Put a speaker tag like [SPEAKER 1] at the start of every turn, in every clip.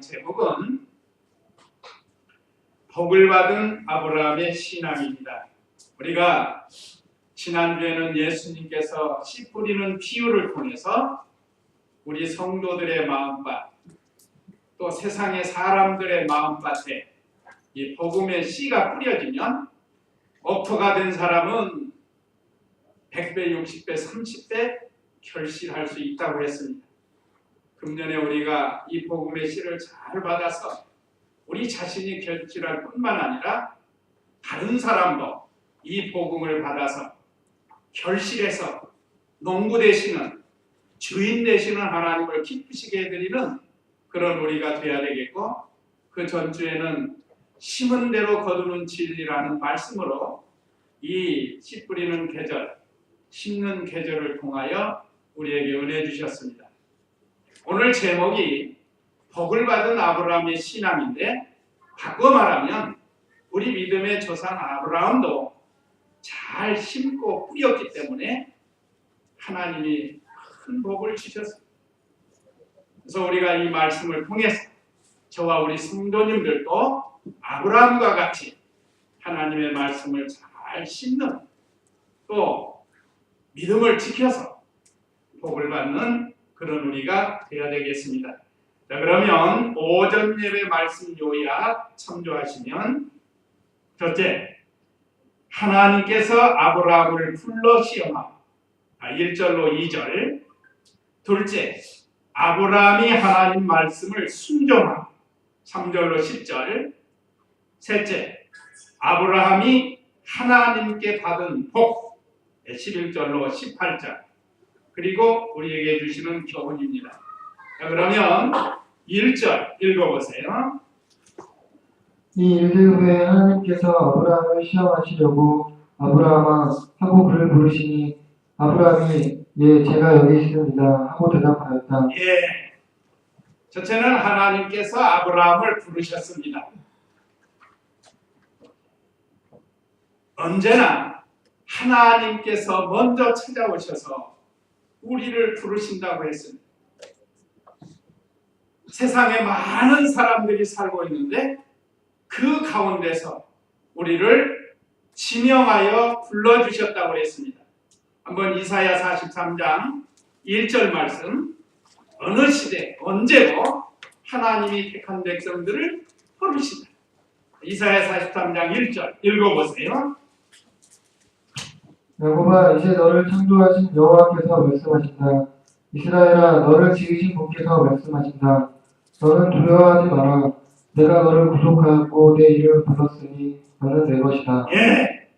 [SPEAKER 1] 제목은 복을 받은 아브라함의 신앙입니다. 우리가 지난주에는 예수님께서 씨 뿌리는 비유를 통해서 우리 성도들의 마음밭, 또 세상의 사람들의 마음밭에 이 복음의 씨가 뿌려지면 억터가 된 사람은 100배, 60배, 30배 결실할 수 있다고 했습니다. 금년에 우리가 이 복음의 씨를 잘 받아서 우리 자신이 결실할 뿐만 아니라 다른 사람도 이 복음을 받아서 결실해서 농부 되시는, 주인 되시는 하나님을 기쁘시게 해드리는 그런 우리가 되어야 되겠고, 그 전주에는 심은 대로 거두는 진리라는 말씀으로 이 씨 뿌리는 계절, 심는 계절을 통하여 우리에게 은혜 주셨습니다. 오늘 제목이 복을 받은 아브라함의 신앙인데, 바꿔 말하면 우리 믿음의 조상 아브라함도 잘 심고 뿌렸기 때문에 하나님이 큰 복을 주셨습니다. 그래서 우리가 이 말씀을 통해서 저와 우리 성도님들도 아브라함과 같이 하나님의 말씀을 잘 심는, 또 믿음을 지켜서 복을 받는 그런 우리가 되어야 되겠습니다. 자, 그러면 오전 예배 말씀 요약 참조하시면, 첫째, 하나님께서 아브라함을 불러 시험하고 1절로 2절. 둘째, 아브라함이 하나님 말씀을 순종하고 3절로 10절. 셋째, 아브라함이 하나님께 받은 복 11절로 18절. 그리고 우리에게 주시는 교훈입니다. 자, 그러면 1절 읽어보세요.
[SPEAKER 2] 이 일들 후에 하나님께서 아브라함을 시험하시려고 아브라함아 하고 그를 부르시니 아브라함이 예 제가 여기 있습니다 하고 대답하였다.
[SPEAKER 1] 예, 첫째는 하나님께서 아브라함을 부르셨습니다. 언제나 하나님께서 먼저 찾아오셔서 우리를 부르신다고 했습니다. 세상에 많은 사람들이 살고 있는데 그 가운데서 우리를 지명하여 불러주셨다고 했습니다. 한번 이사야 43장 1절 말씀, 어느 시대 언제고 하나님이 택한 백성들을 부르신다. 이사야 43장 1절 읽어보세요.
[SPEAKER 2] 야곱아 이제 너를 창조하신 여호와께서 말씀하신다. 이스라엘아 너를 지으신 분께서 말씀하신다. 너는 두려워하지 마라. 내가 너를 구속하였고 내 이름을 불렀으니 너는 내 것이다.
[SPEAKER 1] 예,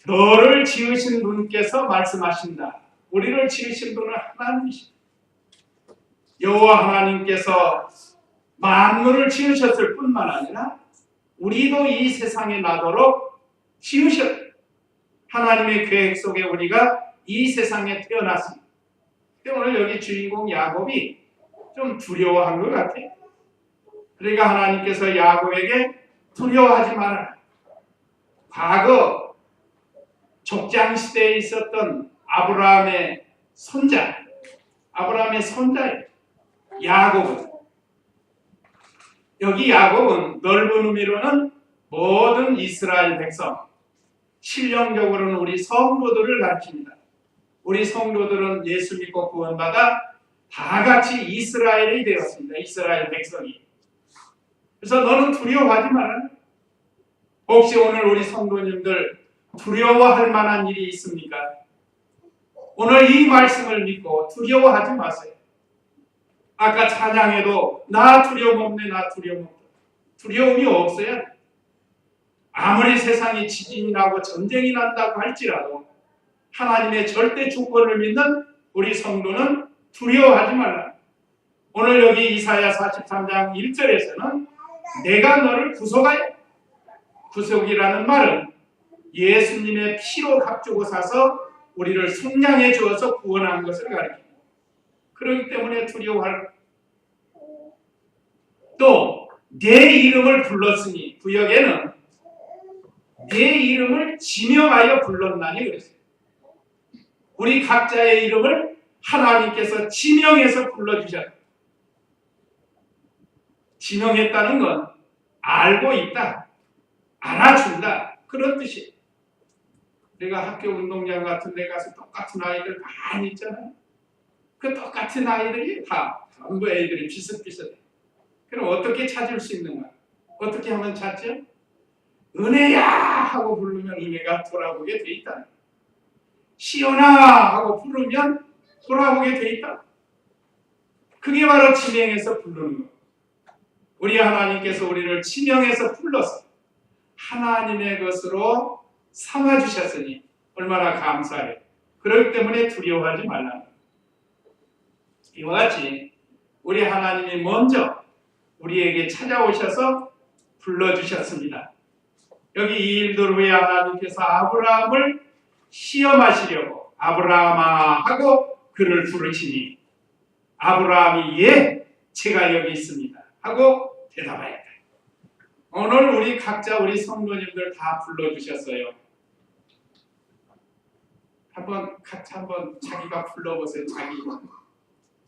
[SPEAKER 1] 너를 지으신 분께서 말씀하신다. 우리를 지으신 분은 하나님이십니다. 여호와 하나님께서 만물을 지으셨을 뿐만 아니라 우리도 이 세상에 나도록 지으셨다. 하나님의 계획 속에 우리가 이 세상에 태어났습니다. 오늘 여기 주인공 야곱이 좀 두려워한 것 같아요. 그러니까 하나님께서 야곱에게 두려워하지 말아라. 과거 족장 시대에 있었던 아브라함의 손자예요. 야곱은. 여기 야곱은 넓은 의미로는 모든 이스라엘 백성, 실령적으로는 우리 성도들을 가르칩니다. 우리 성도들은 예수 믿고 구원받아 다 같이 이스라엘이 되었습니다. 이스라엘 백성이. 그래서 너는 두려워하지 마라. 혹시 오늘 우리 성도님들 두려워할 만한 일이 있습니까? 오늘 이 말씀을 믿고 두려워하지 마세요. 아까 찬양에도 나 두려움 없네, 나 두려움 없다. 두려움이 없어야 돼. 아무리 세상에 지진이 나고 전쟁이 난다고 할지라도 하나님의 절대 주권을 믿는 우리 성도는 두려워하지 말라. 오늘 여기 이사야 43장 1절에서는 내가 너를 구속하여, 구속이라는 말은 예수님의 피로 값주고 사서 우리를 속량해 주어서 구원한 것을 가리킵니다. 그렇기 때문에 두려워할. 또 내 이름을 불렀으니, 구역에는 내 이름을 지명하여 불렀나니 그랬어요. 우리 각자의 이름을 하나님께서 지명해서 불러주셨다. 지명했다는 건 알고 있다, 알아준다, 그런 뜻이에요. 우리가 학교 운동장 같은 데 가서 똑같은 아이들 많이 있잖아요. 그 똑같은 아이들이 다 전부 애들이 비슷비슷해. 그럼 어떻게 찾을 수 있는가? 어떻게 하면 찾죠? 은혜야 하고 부르면 은혜가 돌아보게 돼 있다. 시온아 하고 부르면 돌아보게 돼 있다. 그게 바로 지명해서 부르는 거. 우리 하나님께서 우리를 지명해서 불러서 하나님의 것으로 삼아주셨으니 얼마나 감사해요. 그렇기 때문에 두려워하지 말라는 거예요. 이와 같이 우리 하나님이 먼저 우리에게 찾아오셔서 불러주셨습니다. 여기 이 일들 후에 하나님께서 아브라함을 시험하시려고 아브라함아 하고 그를 부르시니 아브라함이 예, 제가 여기 있습니다 하고 대답하였다. 오늘 우리 각자 우리 성도님들 다 불러주셨어요. 각자 한번 자기가 불러보세요. 자기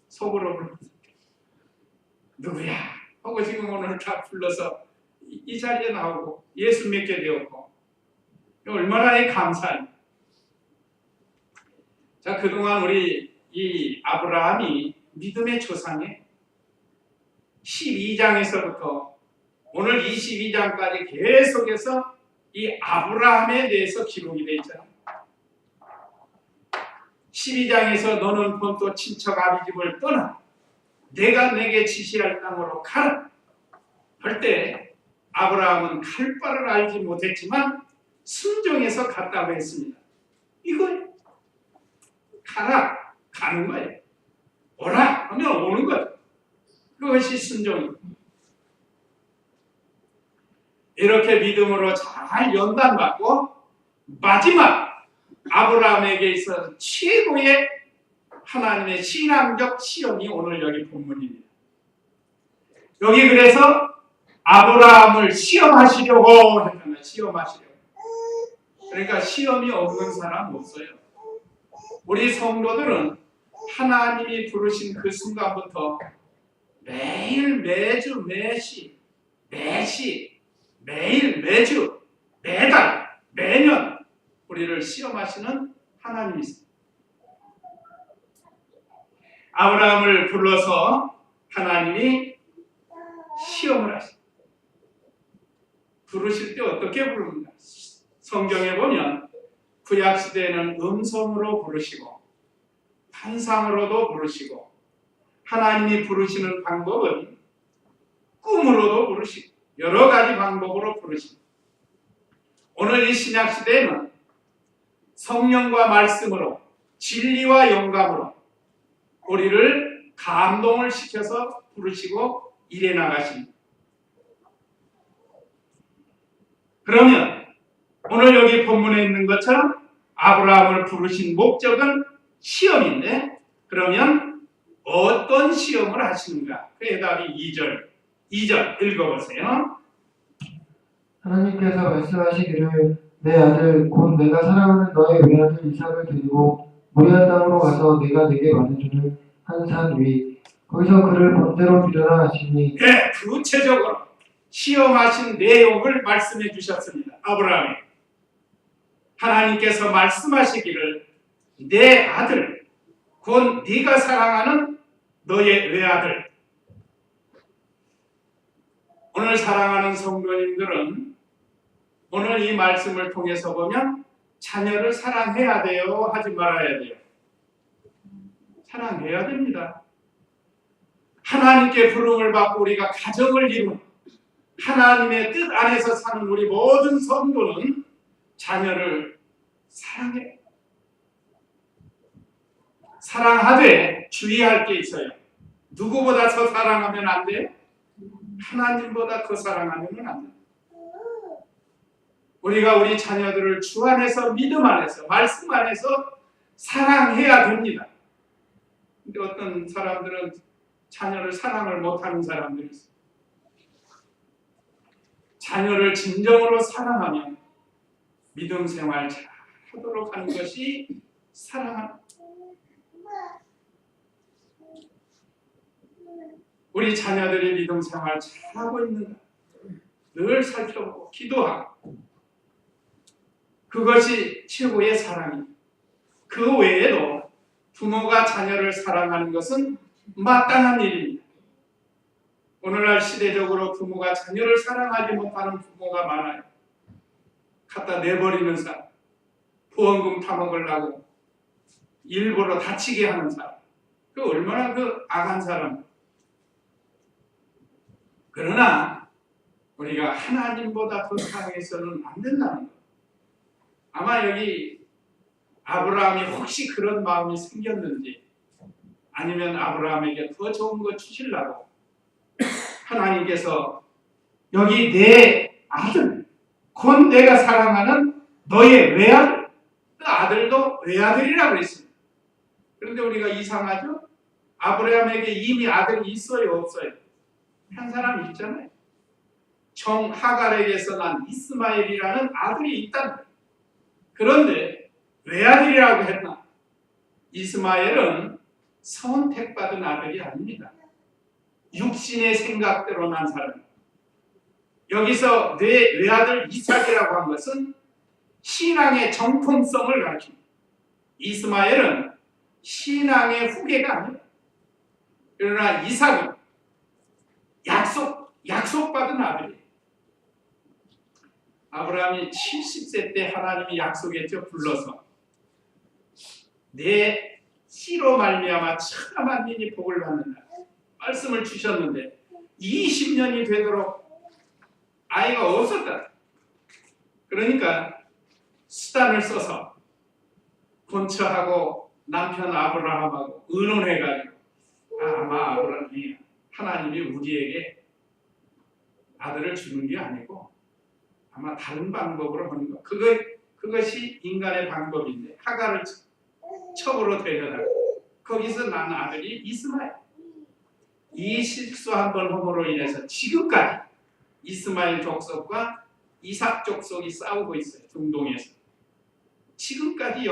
[SPEAKER 1] 속으로 불러보세요. 누구야? 하고 지금 오늘 다 불러서 이 자리에 나오고 예수 믿게 되었고 얼마나 감사해요. 자, 그동안 우리 이 아브라함이 믿음의 조상에 12장에서부터 오늘 22장까지 계속해서 이 아브라함에 대해서 기록이 되어 있잖아요. 12장에서 너는 본토 친척 아비 집을 떠나 내가 내게 지시할 땅으로 가라 할 때 아브라함은 갈 바를 알지 못했지만 순종해서 갔다고 했습니다. 이거 가라, 가는 거예요. 오라 하면 오는 거예요. 그것이 순종입니다. 이렇게 믿음으로 잘 연단받고 마지막 아브라함에게 있어서 최고의 하나님의 신앙적 시험이 오늘 여기 본문입니다. 여기 그래서 아브라함을 시험하시려고 했잖아요. 시험하시려고. 그러니까 시험이 없는 사람 없어요. 우리 성도들은 하나님이 부르신 그 순간부터 매일 매주 매시 매일 매주 매달 매년 우리를 시험하시는 하나님이 있습니다. 아브라함을 불러서 하나님이 시험을 하십니다. 부르실 때 어떻게 부릅니까? 성경에 보면 구약시대에는 음성으로 부르시고 환상으로도 부르시고 하나님이 부르시는 방법은 꿈으로도 부르시고 여러 가지 방법으로 부르십니다. 오늘 이 신약시대에는 성령과 말씀으로 진리와 영감으로 우리를 감동을 시켜서 부르시고 일해 나가십니다. 그러면 오늘 여기 본문에 있는 것처럼 아브라함을 부르신 목적은 시험인데 그러면 어떤 시험을 하시는가? 그 대답이 2절 읽어보세요.
[SPEAKER 2] 하나님께서 말씀하시기를 내 아들 곧 내가 사랑하는 너의 외아들 이삭을 데리고 모리아 땅으로 가서 내가 내게 말해주는 한 산 위 거기서 그를 번제로 드려라 하시니
[SPEAKER 1] 네, 구체적으로 시험하신 내용을 말씀해 주셨습니다. 아브라함이 하나님께서 말씀하시기를 내 아들 곧 네가 사랑하는 너의 외아들. 오늘 사랑하는 성도님들은 오늘 이 말씀을 통해서 보면 자녀를 사랑해야 돼요? 하지 말아야 돼요? 사랑해야 됩니다. 하나님께 부름을 받고 우리가 가정을 이루는 하나님의 뜻 안에서 사는 우리 모든 성도는 자녀를 사랑해. 사랑하되 주의할 게 있어요. 누구보다 더 사랑하면 안 돼요? 하나님보다 더 사랑하면 안 돼요. 우리가 우리 자녀들을 주 안에서 믿음 안에서 말씀 안에서 사랑해야 됩니다. 근데 어떤 사람들은 자녀를 사랑을 못하는 사람들이 있어요. 자녀를 진정으로 사랑하면 믿음 생활 잘 하도록 하는 것이 사랑하는 우리 자녀들의 믿음 생활 잘하고 있는가 늘 살펴보고 기도하고, 그것이 최고의 사랑입니다. 그 외에도 부모가 자녀를 사랑하는 것은 마땅한 일입니다. 오늘날 시대적으로 부모가 자녀를 사랑하지 못하는 부모가 많아요. 갖다 내버리는 사람, 보험금 타먹으려고 일부러 다치게 하는 사람, 그 얼마나 그 악한 사람. 그러나 우리가 하나님보다 더 사랑해서는 안 된다는 것. 아마 여기 아브라함이 혹시 그런 마음이 생겼는지, 아니면 아브라함에게 더 좋은 거 주시려고 하나님께서 여기 내 아들, 곧 내가 사랑하는 너의 외아들, 그 아들도 외아들이라고 했습니다. 그런데 우리가 이상하죠? 아브라함에게 이미 아들이 있어요, 없어요? 한 사람이 있잖아요. 정 하갈에게서 난 이스마엘이라는 아들이 있다. 그런데 외아들이라고 했나? 이스마엘은 선택받은 아들이 아닙니다. 육신의 생각대로 난 사람. 여기서 내 외아들 이삭이라고 한 것은 신앙의 정통성을 가르칩니다. 이스마엘은 신앙의 후계가 아닙니다. 그러나 이삭은 약속받은 아들이에요. 아브라함이 70세 때 하나님이 약속했죠. 불러서 내 씨로 말미암아 천하 만민이 복을 받는다 말씀을 주셨는데 20년이 되도록 아이가 없었다. 그러니까 수단을 써서 본처하고 남편 아브라함하고 의논해가지고 아마 아브라함이 하나님이 우리에게 아들을 주는 게 아니고 아마 다른 방법으로 하는 거. 그것이 인간의 방법인데 하갈을 첩으로 데려다가 거기서 난 아들이 이스마엘. 이 실수 한 번 함으로 인해서 지금까지 이스마엘 족속과 이삭 족속이 싸우고 있어요. 중동에서. 지금까지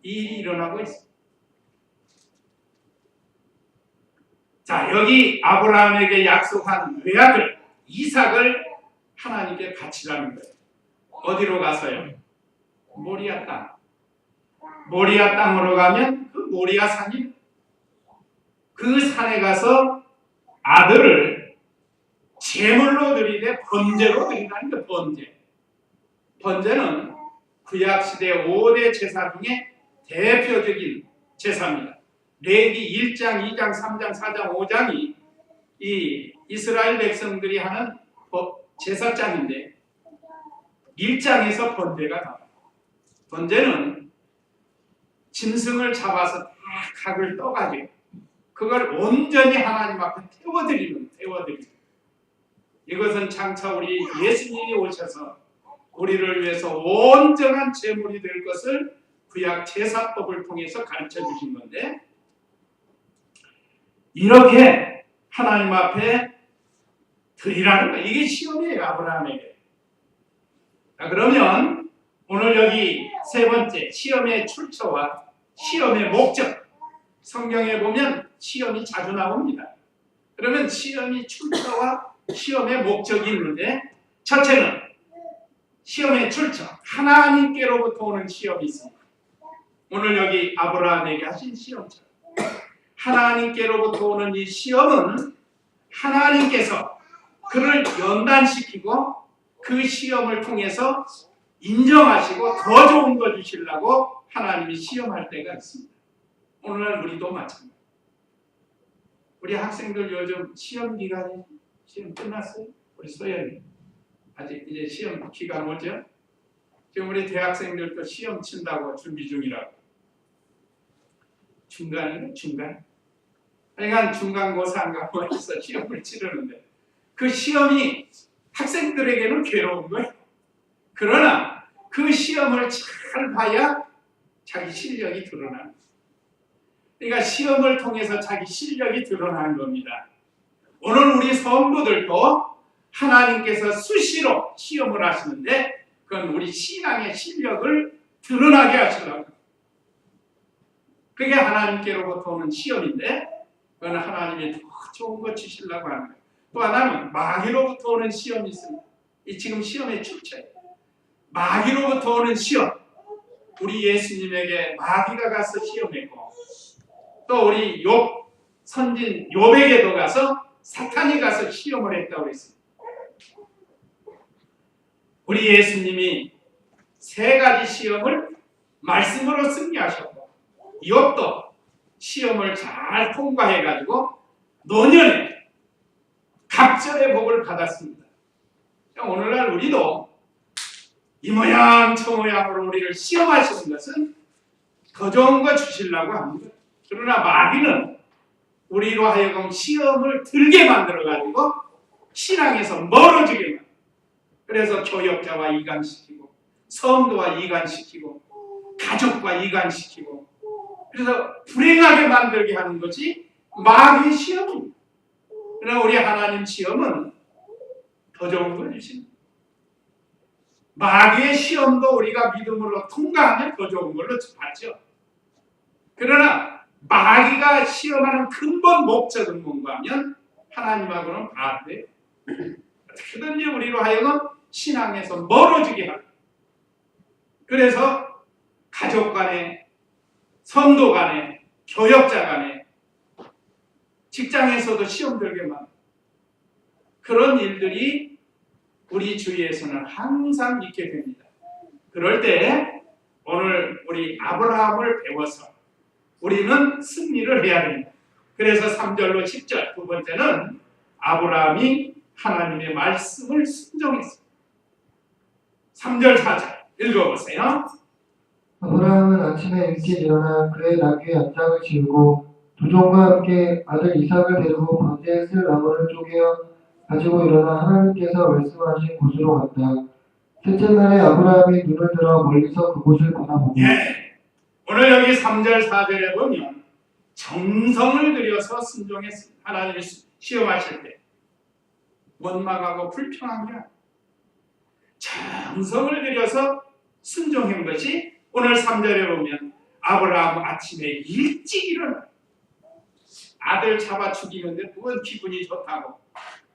[SPEAKER 1] 일이 일어나고 있어요. 자, 여기 아브라함에게 약속한 외아들 이삭을 하나님께 바치라는 거예요. 어디로 가서요? 모리아 땅. 모리아 땅으로 가면 그 모리아 산이, 그 산에 가서 아들을 제물로 드리되 번제로 드린다는 거예요. 번제. 번제는 구약시대 5대 제사 중에 대표적인 제사입니다. 레위기 1장, 2장, 3장, 4장, 5장이 이 이스라엘 백성들이 하는 제사장인데 1장에서 번제가 나와요. 번제는 짐승을 잡아서 다 각을 떠가지고 그걸 온전히 하나님 앞에 태워드리는. 이것은 장차 우리 예수님이 오셔서 우리를 위해서 온전한 제물이 될 것을 구약 제사법을 통해서 가르쳐 주신 건데, 이렇게 하나님 앞에 드리라는 거예요. 이게 시험이에요, 아브라함에게. 자, 그러면 오늘 여기 세 번째, 시험의 출처와 시험의 목적. 성경에 보면 시험이 자주 나옵니다. 그러면 시험이 출처와 시험의 목적이 있는데, 첫째는 시험의 출처, 하나님께로부터 오는 시험이 있습니다. 오늘 여기 아브라함에게 하신 시험처럼 하나님께로부터 오는 이 시험은 하나님께서 그를 연단시키고 그 시험을 통해서 인정하시고 더 좋은 거 주시려고 하나님이 시험할 때가 있습니다. 오늘날 우리도 마찬가지입니다. 우리 학생들 요즘 시험 기간이 시험 끝났어요? 우리 소연이 아직 이제 시험 기간 오죠? 지금 우리 대학생들도 시험 친다고 준비 중이라고. 중간이네, 중간. 하여간 중간고사인가 뭐 해서 시험을 치르는데 그 시험이 학생들에게는 괴로운 거예요. 그러나 그 시험을 잘 봐야 자기 실력이 드러나는 거예요. 그러니까 시험을 통해서 자기 실력이 드러나는 겁니다. 오늘 우리 성도들도 하나님께서 수시로 시험을 하시는데 그건 우리 신앙의 실력을 드러나게 하시려고. 그게 하나님께로부터 오는 시험인데, 그건 하나님이 더 좋은 거 주시려고 하는 거예요. 또 하나는 마귀로부터 오는 시험이 있습니다. 이 지금 시험의 출처예요. 마귀로부터 오는 시험. 우리 예수님에게 마귀가 가서 시험했고, 또 우리 욥 선진 욥에게도 가서 사탄이 가서 시험을 했다고 했습니다. 우리 예수님이 세 가지 시험을 말씀으로 승리하셨고, 욥도 시험을 잘 통과해가지고 노년에 갑절의 복을 받았습니다. 오늘날 우리도 이 모양 저 모양으로 우리를 시험하시는 것은 더 좋은 거 주시려고 합니다. 그러나 마귀는 우리로 하여금 시험을 들게 만들어가지고 신앙에서 멀어지게 만들어요. 그래서 교역자와 이간시키고, 성도와 이간시키고, 가족과 이간시키고, 그래서 불행하게 만들게 하는 것이 마귀의 시험입니다. 그러나 우리 하나님 시험은 더 좋은 걸 주십니다. 마귀의 시험도 우리가 믿음으로 통과하면 더 좋은 걸로 받죠. 그러나 마귀가 시험하는 근본 목적은 뭔가 하면 하나님하고는 반대예요. 어떻게든지 우리로 하여금 신앙에서 멀어지게 하고, 그래서 가족 간에, 성도 간에, 교역자 간에, 직장에서도 시험 들게 만들고, 그런 일들이 우리 주위에서는 항상 있게 됩니다. 그럴 때 오늘 우리 아브라함을 배워서 우리는 승리를 해야 됩니다. 그래서 3절로 10절, 두 번째는 아브라함이 하나님의 말씀을 순종했습니다. 3절 4절 읽어보세요.
[SPEAKER 2] 아브라함은 아침에 일찍 일어나 그의 나귀의 안장을 지우고 두 종과 함께 아들 이삭을 데리고 번제에 쓸 나무를 쪼개어 가지고 일어나 하나님께서 말씀하신 곳으로 갔다. 셋째 날에 아브라함이 눈을 들어 멀리서 그곳을 바라보고
[SPEAKER 1] 오늘 여기 3절 4절에 보면 정성을 들여서 순종했습니다. 하나님이 시험하실 때 원망하고 불평한 게 아니라 정성을 들여서 순종한 것이 오늘 3절에 보면 아브라함 아침에 일찍 일어나 아들 잡아 죽이는데 무슨 기분이 좋다고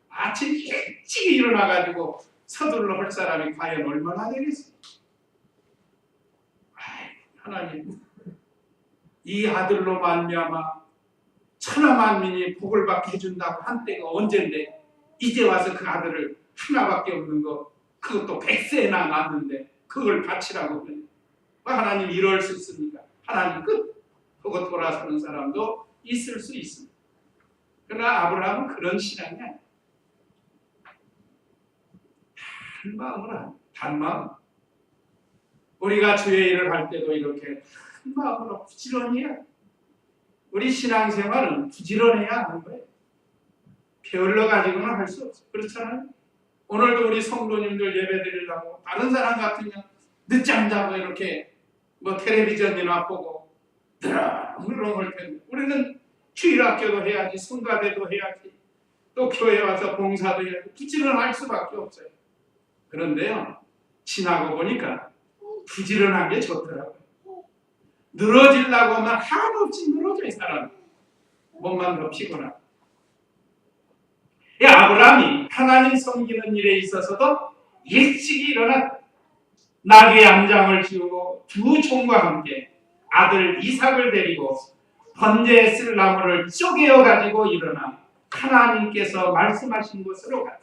[SPEAKER 1] 아침 일찍 일어나가지고 서둘러 할 사람이 과연 얼마나 되겠습니까? 하나님, 이 아들로 말미암아 천하 만민이 복을 받게 해준다고 한 때가 언젠데 이제 와서 그 아들을 하나밖에 없는 거 그것도 100세나 낳았는데 그걸 바치라고 그래요. 하나님 이럴 수 있습니까? 하나님 끝 보고 돌아서는 사람도 있을 수 있습니다. 그러나 아브라함은 그런 신앙이 아니에요. 단마음. 우리가 주의 일을 할 때도 이렇게 단마음으로 부지런히 해야 돼요. 우리 신앙생활은 부지런해야 하는 거예요. 게을러 가지고는 할 수 없어요. 그렇잖아요. 오늘도 우리 성도님들 예배 드리려고 다른 사람 같으면 늦잠 자고 이렇게 뭐 텔레비전이나 보고 드렁드렁 할 텐데 우리는 주일학교도 해야지, 성가대도 해야지, 또 교회 와서 봉사도 해야지, 부지런할 수밖에 없어요. 그런데요, 지나고 보니까 부지런한 게 좋더라고요. 늘어지려고 하면 한없이 늘어져요, 사람. 몸만 더 피곤하고. 아브라함이 하나님 섬기는 일에 있어서도 일찍 일어나 나귀의 안장을 지우고 두 종과 함께 아들 이삭을 데리고 번제에 쓸 나무를 쪼개어 가지고 일어나 하나님께서 말씀하신 곳으로 갔다.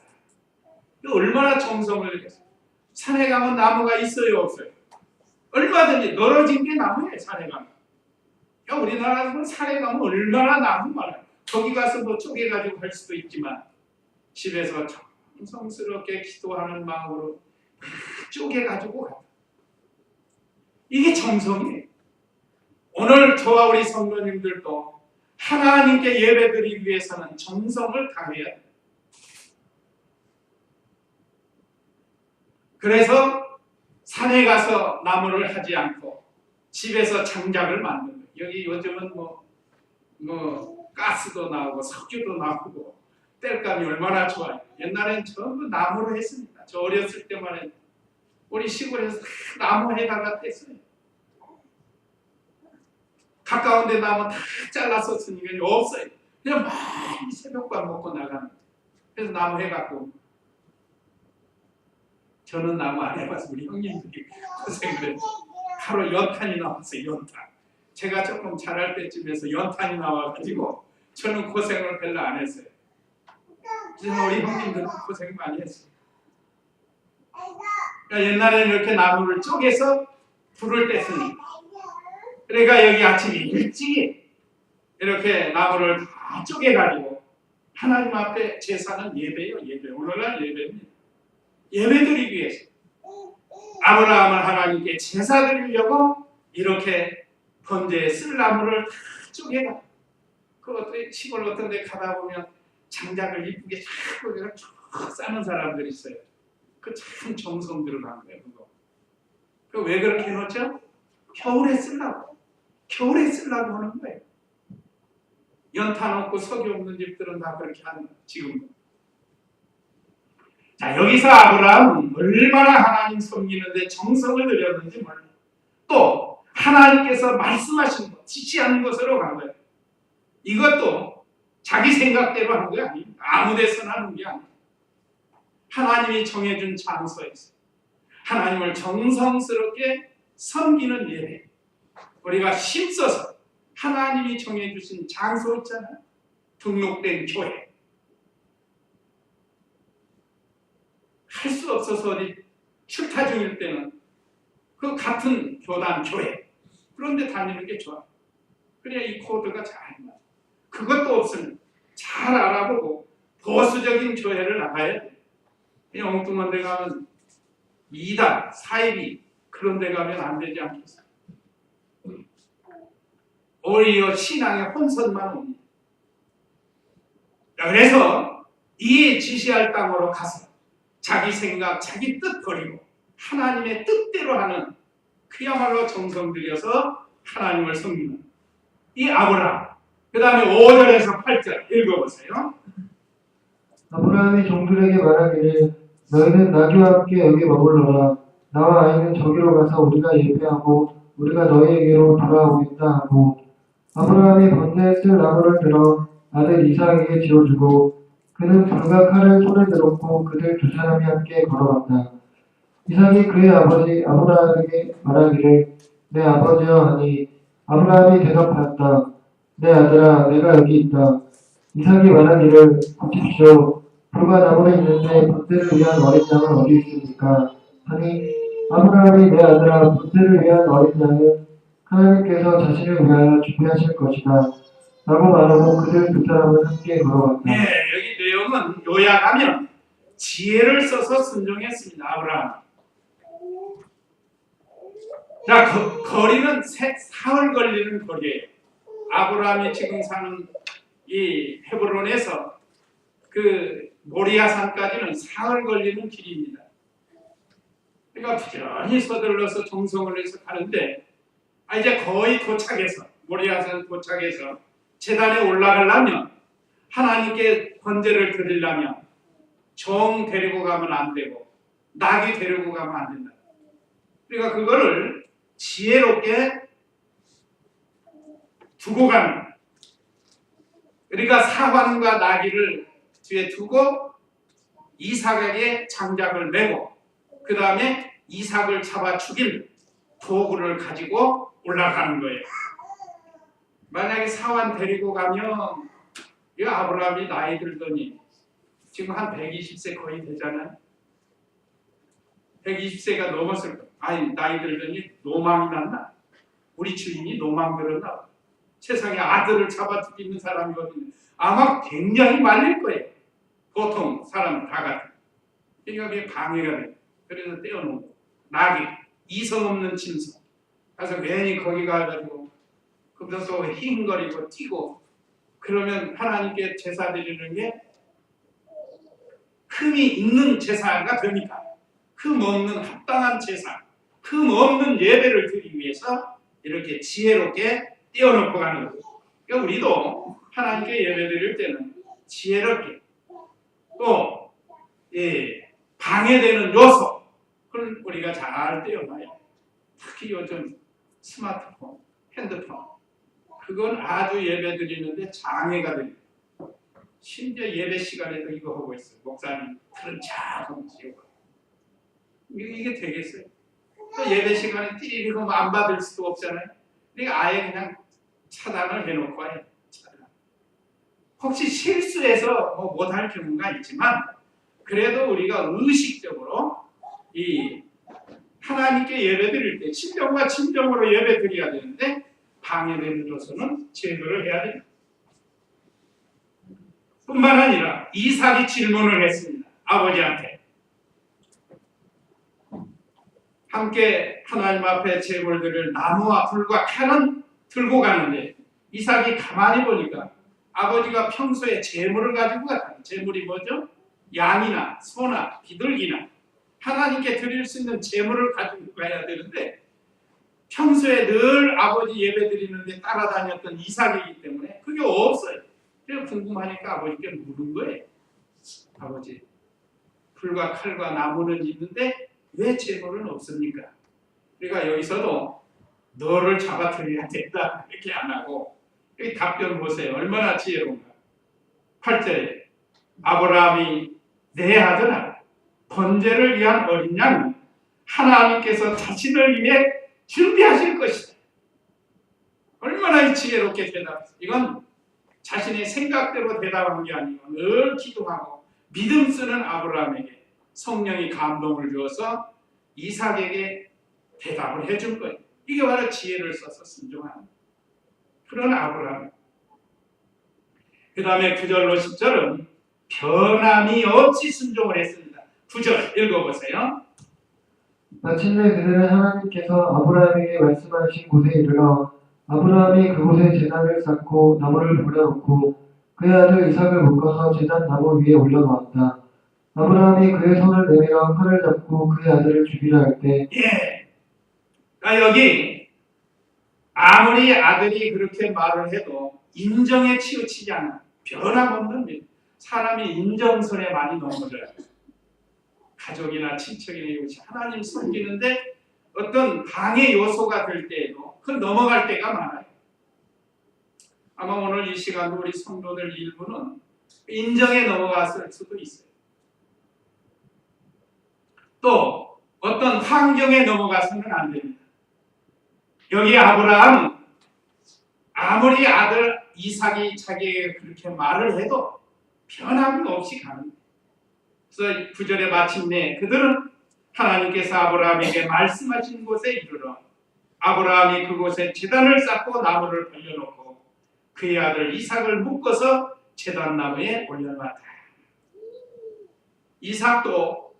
[SPEAKER 1] 얼마나 정성을 들였어요. 산에 가면 나무가 있어요, 없어요? 얼마든지 늘어진 게 나무예요, 산에 가면. 우리나라는 산에 가면 얼마나 나무 많아요. 거기 가서 뭐 쪼개가지고 할 수도 있지만 집에서 정성스럽게 기도하는 마음으로 쪼개가지고 갔다. 이게 정성이에요. 오늘 저와 우리 성도님들도 하나님께 예배드리기 위해서는 정성을 다해야 돼요. 그래서 산에 가서 나무를 하지 않고 집에서 장작을 만든 거예요. 여기 요즘은 뭐 가스도 나오고 석유도 나오고 땔감이 얼마나 좋아요. 옛날엔 전부 나무로 했습니다. 저 어렸을 때만 해도 우리 시골에서 나무 해다가 했어요. 가까운 데 나무 다 잘라서 쓰니까 없어요. 그냥 많이 새벽밥 먹고 나가는. 그래서 나무 해갖고, 저는 나무 안 해봐서 우리 형님들이 고생을 했죠. 하루 연탄이 나왔어요. 연탄. 제가 조금 자랄 때쯤에서 연탄이 나와가지고 저는 고생을 별로 안 했어요. 그래서 우리 형님들은 고생 많이 했어요. 그러니까 옛날에는 이렇게 나무를 쪼개서 불을 뗐으니, 그러니까 여기 아침에 일찍 이렇게 나무를 다 쪼개가지고 하나님 앞에 제사는 예배요. 예배. 오늘날 예배입니다. 예배드리기 위해서 아브라함은 하나님께 제사 드리려고 이렇게 번제에 쓸 나무를 다 쪼개가. 그 어떤 시골 어떤 데 가다 보면 장작을 이쁘게 쫙 싸는 사람들이 있어요. 그 참 정성 들어간 거예요. 그거. 그 왜 그렇게 해놓죠? 겨울에 쓰려고. 겨울에 쓰려고 하는 거예요. 연탄 없고 석이 없는 집들은 다 그렇게 하는 거예요. 지금도. 자, 여기서 아브라함은 얼마나 하나님 섬기는데 정성을 들였는지 몰라요. 또 하나님께서 말씀하신 것, 지시하는 것으로 간 거예요. 이것도 자기 생각대로 한 게 아니에요. 아무 데서나 하는 게 아니에요. 하나님이 정해준 장소에서 하나님을 정성스럽게 섬기는 예배. 우리가 힘써서 하나님이 정해주신 장소 있잖아요. 등록된 교회. 할 수 없어서 어디 출타 중일 때는 그 같은 교단, 교회 그런데 다니는 게 좋아. 그래야 이 코드가 잘 맞아. 그것도 없으면 잘 알아보고 보수적인 교회를 나가야 돼. 그냥 엉뚱한 데 가면 이단, 사이비 그런 데 가면 안 되지 않겠어요? 오히려 신앙의 혼선만 옵니다. 그래서 이 지시할 땅으로 가서 자기 생각, 자기 뜻 버리고 하나님의 뜻대로 하는 그야말로 정성 들여서 하나님을 섬기는 이 아브라함. 그 다음에 5절에서 8절 읽어보세요.
[SPEAKER 2] 아브라함이 종들에게 말하기를 너희는 나귀와 함께 여기 머물러라. 나와 아이는 저기로 가서 우리가 예배하고 우리가 너희에게로 돌아오겠다 하고 아브라함이 번제에 쓸 나무를 들어 아들 이삭에게 지어주고 그는 불과 칼을 손에 들었고 그들 두 사람이 함께 걸어갔다. 이삭이 그의 아버지 아브라함에게 말하기를 내 아버지여 하니 아브라함이 대답하였다. 내 아들아 내가 여기 있다. 이삭이 말하기를 보십시오. 불과 나무는 있는데 번제를 위한 어린 양은 어디 있습니까? 하니 아브라함이 내 아들아 번제를 위한 어린 양은 하나님께서 자신을 위하여 준비하실 것이다. 라고 말하고 그들 두 사람은 함께 걸어갔다.
[SPEAKER 1] 네, 여기 내용은 요약하면 지혜를 써서 순종했습니다. 아브라함. 자, 거리는 사흘 걸리는 거리예요. 아브라함이 지금 사는 이 헤브론에서 그 모리아산까지는 사흘 걸리는 길입니다. 그러니까 부지런히 서둘러서 정성을 해서 가는데 이제 거의 도착해서 모리아산 도착해서 제단에 올라가려면 하나님께 번제를 드리려면 정 데리고 가면 안 되고 낙이 데리고 가면 안 된다. 그러니까 그거를 지혜롭게 두고 가는. 그러니까 사관과 나귀를 뒤에 두고 이삭에게 장작을 메고 그 다음에 이삭을 잡아 죽일 도구를 가지고 올라가는 거예요. 만약에 사환 데리고 가면 이 아브라함이 나이 들더니 지금 한 120세 거의 되잖아요. 120세가 넘었을 거예요. 아니 나이 들더니 노망이 났나? 우리 주인이 노망 들었나? 세상에 아들을 잡아 죽이는 사람이거든요. 아마 굉장히 말릴 거예요. 보통 사람 다 같은. 그러니까 그게 방해가 돼요. 그래서 떼어놓고 나귀, 이성 없는 짐승. 그래서 괜히 거기 가가지고 그래서 힝거리고 뛰고 그러면 하나님께 제사 드리는 게 흠이 있는 제사가 되니까 흠 없는 합당한 제사, 흠 없는 예배를 드리기 위해서 이렇게 지혜롭게 떼어놓고 가는 거예요. 그러니까 우리도 하나님께 예배 드릴 때는 지혜롭게 또 방해되는 요소를 우리가 잘 떼어놔요. 특히 요즘 스마트폰, 핸드폰 그건 아주 예배 드리는데 장애가 됩니다. 심지어 예배 시간에도 이거 하고 있어요. 목사님 틀은 작은 지옥. 이게 되겠어요? 또 예배 시간에 띠리리고 안 받을 수도 없잖아요. 그러니까 아예 그냥 차단을 해놓고 해요. 차단. 혹시 실수해서 뭐 못할 경우가 있지만 그래도 우리가 의식적으로 이 하나님께 예배드릴 때 진정과 진정으로 예배드려야 되는데 방해되는 요소는 제거를 해야 됩니다. 뿐만 아니라 이삭이 질문을 했습니다. 아버지한테. 함께 하나님 앞에 제물들을 나무와 불과 칼은 들고 가는데 이삭이 가만히 보니까 아버지가 평소에 제물을 가지고 갔다. 제물이 뭐죠? 양이나 소나 비둘기나 하나님께 드릴 수 있는 제물을 가지고 가야 되는데 평소에 늘 아버지 예배 드리는데 따라다녔던 이삭이기 때문에 그게 없어요. 그래서 궁금하니까 아버지께 물은 거예요. 아버지, 불과 칼과 나무는 있는데 왜 제물은 없습니까? 그러니까 여기서도 너를 잡아들여야 된다 이렇게 안 하고 여기 답변 보세요. 얼마나 지혜로운가. 8절에 아브라함이 내 아들아 번제를 위한 어린 양 하나님께서 자신을 위해 준비하실 것이다. 얼마나 지혜롭게 대답했어요. 이건 자신의 생각대로 대답한 게 아니고 늘 기도하고 믿음 쓰는 아브라함에게 성령이 감동을 주어서 이삭에게 대답을 해준 거예요. 이게 바로 지혜를 써서 순종하는 그런 아브라함. 그 다음에 9절로 10절은 변함이 없이 순종을 했습니다. 9절 읽어보세요.
[SPEAKER 2] 마침내 그들은 하나님께서 아브라함에게 말씀하신 곳에 이르러 아브라함이 그곳에 제단을 쌓고 나무를 버려놓고 그의 아들 이삭을 묶어서 제단 나무 위에 올려놓았다. 아브라함이 그의 손을 내밀어 칼을 잡고 그의 아들을 죽이려 할 때
[SPEAKER 1] 그러니까 여기 아무리 아들이 그렇게 말을 해도 인정에 치우치지 않아. 변함없는 믿음. 사람이 인정선에 많이 넘어져요. 가족이나 친척이나 이것이 하나님 섬기는데 어떤 방해 요소가 될 때에도 그 넘어갈 때가 많아요. 아마 오늘 이 시간도 우리 성도들 일부는 인정에 넘어갔을 수도 있어요. 또 어떤 환경에 넘어가서는 안 됩니다. 여기 아브라함은 아무리 아들 이삭이 자기에게 그렇게 말을 해도 변함이 없이 가는 거예요. 그래서 9절에 마침내 그들은 하나님께서 아브라함에게 말씀하신 곳에 이르러 아브라함이 그곳에 제단을 쌓고 나무를 벌려놓고 그의 아들 이삭을 묶어서 제단나무에 올려놨다. 이삭도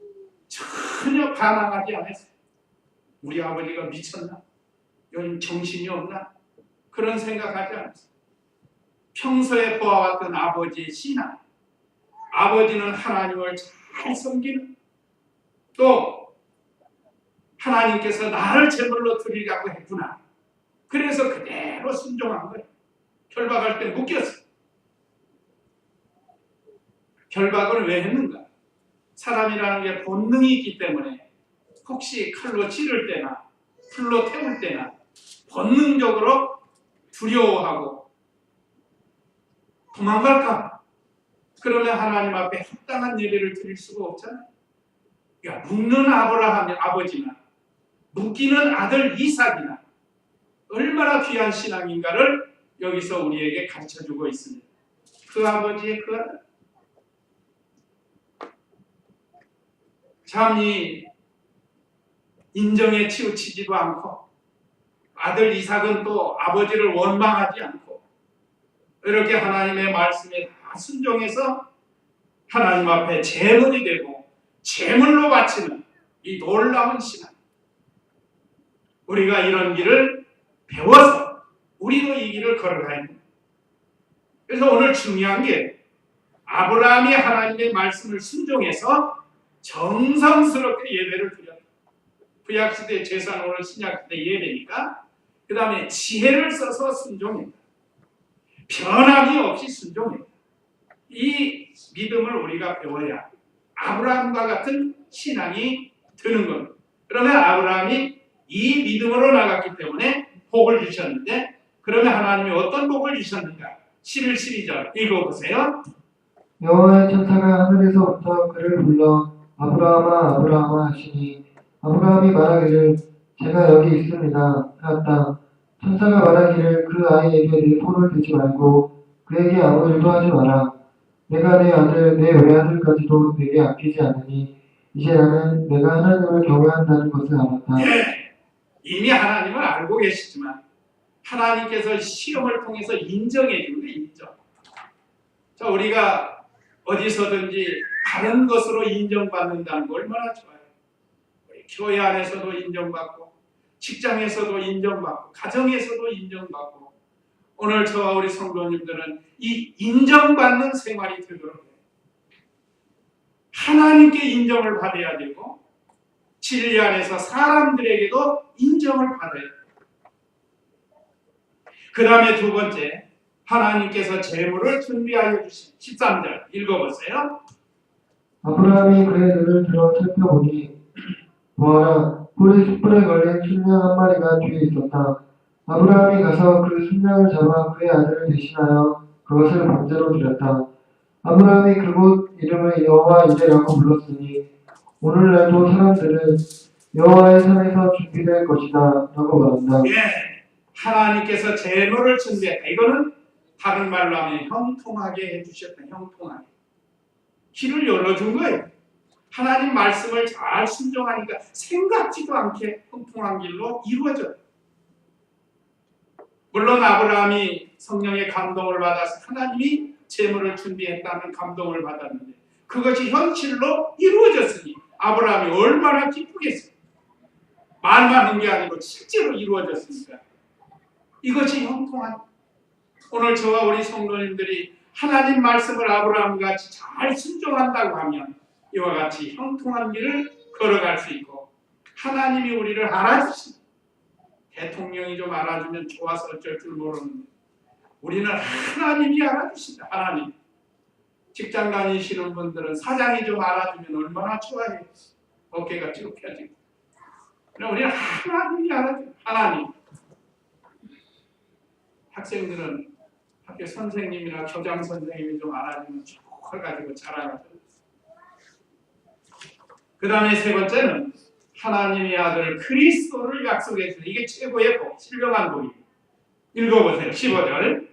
[SPEAKER 1] 전혀 반항하지 않았어요. 우리 아버지가 미쳤나? 요즘 정신이 없나? 그런 생각하지 않았어요. 평소에 보아왔던 아버지의 신앙, 아버지는 하나님을 잘 섬기는, 또 하나님께서 나를 제물로 드리라고 했구나. 그래서 그대로 순종한 거예요. 결박할 때 묶였어요. 결박을 왜 했는가? 사람이라는 게 본능이 있기 때문에 혹시 칼로 찌를 때나 풀로 태울 때나 본능적으로 두려워하고 도망갈까? 그러면 하나님 앞에 합당한 예배를 드릴 수가 없잖아요. 그러니까 묶는 아브라함의 아버지나 묶이는 아들 이삭이나 얼마나 귀한 신앙인가를 여기서 우리에게 가르쳐주고 있습니다. 그 아버지의 그 아들. 참 이 인정에 치우치지도 않고 아들 이삭은 또 아버지를 원망하지 않고 이렇게 하나님의 말씀에 다 순종해서 하나님 앞에 제물이 되고 제물로 바치는 이 놀라운 신앙. 우리가 이런 길을 배워서 우리도 이 길을 걸어가야 합니다. 그래서 오늘 중요한 게 아브라함이 하나님의 말씀을 순종해서 정성스럽게 예배를 드렸다. 구약시대 제사는 오늘 신약시대 예배니까 그 다음에 지혜를 써서 순종했다. 변함이 없이 순종했다. 이 믿음을 우리가 배워야 아브라함과 같은 신앙이 드는 겁니다. 그러면 아브라함이 이 믿음으로 나갔기 때문에 복을 주셨는데 그러면 하나님이 어떤 복을 주셨는가? 11, 12절 읽어보세요.
[SPEAKER 2] 여호와의 천사가 하늘에서부터 그를 불러 아브라함아 아브라함아 하시니 아브라함이 말하기를 제가 여기 있습니다 하였다. 천사가 말하기를 그 아이에게 네 손을 대지 말고 그에게 아무 일도 하지 마라. 내가 내 아들 내 외아들까지도 내게 아끼지 않으니 이제 나는 내가 하나님을 경외한다는 것을 알았다.
[SPEAKER 1] 이미 하나님을 알고 계시지만 하나님께서 시험을 통해서 인정해 주는 게 인정. 자, 우리가 어디서든지 다른 것으로 인정받는다는 거 얼마나 좋아요. 우리 교회 안에서도 인정받고 직장에서도 인정받고 가정에서도 인정받고 오늘 저와 우리 성도님들은 이 인정받는 생활이 되도록 해요. 하나님께 인정을 받아야 되고 진리 안에서 사람들에게도 인정을 받아야 돼요. 그 다음에 두 번째, 하나님께서 재물을 준비하여 주신 13절 읽어보세요.
[SPEAKER 2] 아브라함이 그의 눈을 들어 살펴보니 보아라 뿔이 숯불에 걸린 순양 한 마리가 뒤에 있었다. 아브라함이 가서 그 순양을 잡아 그의 아들을 대신하여 그것을 번제로 드렸다. 아브라함이 그곳 이름을 여호와 이레라고 불렀으니 오늘날도 사람들은 여호와의 산에서 준비될 것이다 라고 말한다.
[SPEAKER 1] 예, 하나님께서 재물을 준비했다. 이거는 다른 말로 하면 형통하게 해주셨다. 형통하게. 길을 열어준 거예요. 하나님 말씀을 잘 순종하니까 생각지도 않게 형통한 길로 이루어져요. 물론 아브라함이 성령의 감동을 받아서 하나님이 재물을 준비했다는 감동을 받았는데 그것이 현실로 이루어졌으니 아브라함이 얼마나 기쁘겠어요. 말만 한 게 아니고 실제로 이루어졌으니까 이것이 형통한, 오늘 저와 우리 성도님들이 하나님 말씀을 아브라함같이 잘 순종한다고 하면 이와 같이 형통한 길을 걸어갈 수 있고 하나님이 우리를 알아주십니다. 대통령이 좀 알아주면 좋아서 어쩔 줄 모르는데 우리는 하나님이 알아주신다. 하나님. 직장 다니시는 분들은 사장이 좀 알아주면 얼마나 좋아해요. 어깨가 쭉 펴지고. 그럼 우리는 하나님이 알아줍니다. 하나님. 학생들은 학교 선생님이나 교장 선생님이 좀 알아주면 쭉 가지고 자라가죠. 그 다음에 세 번째는 하나님의 아들 그리스도를 약속했어요. 이게 최고의 복, 신령한 복입니다. 읽어보세요. 15절.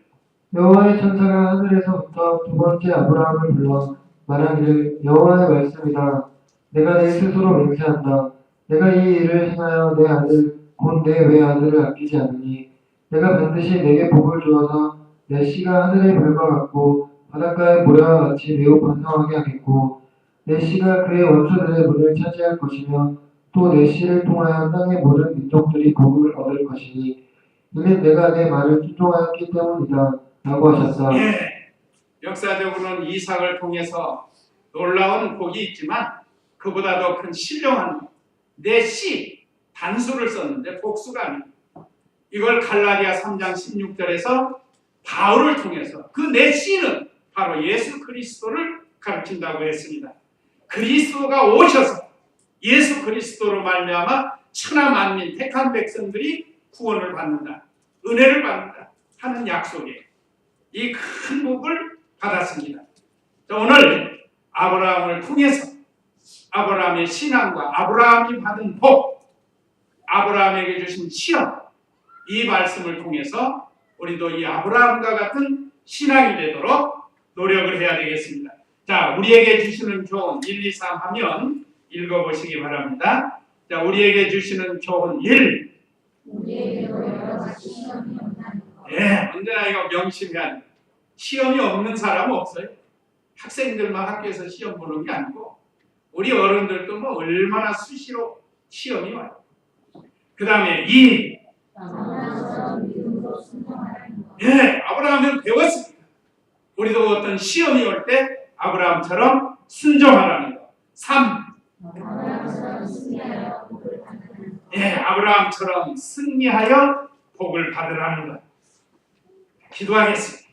[SPEAKER 2] 여호와의 천사가 하늘에서부터 두 번째 아브라함을 불러 말하기를 여호와의 말씀이다. 내가 내 스스로 맹세한다. 내가 이 일을 행하여 내 아들 곧 내 외아들을 아끼지 않으니 내가 반드시 내게 복을 주어서 내 씨가 하늘의 별과 같고 바닷가의 모래와 같이 매우 번성하게 하겠고 내 씨가 그의 원수들의 문을 차지할 것이며 또 내 씨를 통하여 땅의 모든 민족들이 복을 얻을 것이니 이는 내가 내 말을 순종하였기 때문이다 라고 하셨다.
[SPEAKER 1] 예, 역사적으로는 이삭을 통해서 놀라운 복이 있지만 그보다 더 큰 신령한 내 씨, 단수를 썼는데 복수가 아닙니다. 이걸 갈라디아 3장 16절에서 바울을 통해서 그 내 씨는 바로 예수 그리스도를 가르친다고 했습니다. 그리스도가 오셔서 예수 그리스도로 말미암아 천하 만민 택한 백성들이 구원을 받는다. 은혜를 받는다 하는 약속에 이 큰 복을 받았습니다. 자, 오늘 아브라함을 통해서 아브라함의 신앙과 아브라함이 받은 복, 아브라함에게 주신 시험, 이 말씀을 통해서 우리도 이 아브라함과 같은 신앙이 되도록 노력을 해야 되겠습니다. 자, 우리에게 주시는 교훈 1, 2, 3 하면 읽어보시기 바랍니다. 자, 우리에게 주시는 교훈 1. 예, 언제나 이거 명심해야 돼요. 시험이 없는 사람은 없어요. 학생들만 학교에서 시험 보는 게 아니고 우리 어른들도 뭐 얼마나 수시로 시험이 와요. 그 다음에 2. 예, 아브라함은 배웠습니다. 우리도 어떤 시험이 올 때 아브라함처럼 순종하라는 것. 3. 예, 아브라함처럼 승리하여 복을 받으라는 것. 기도하겠습니다.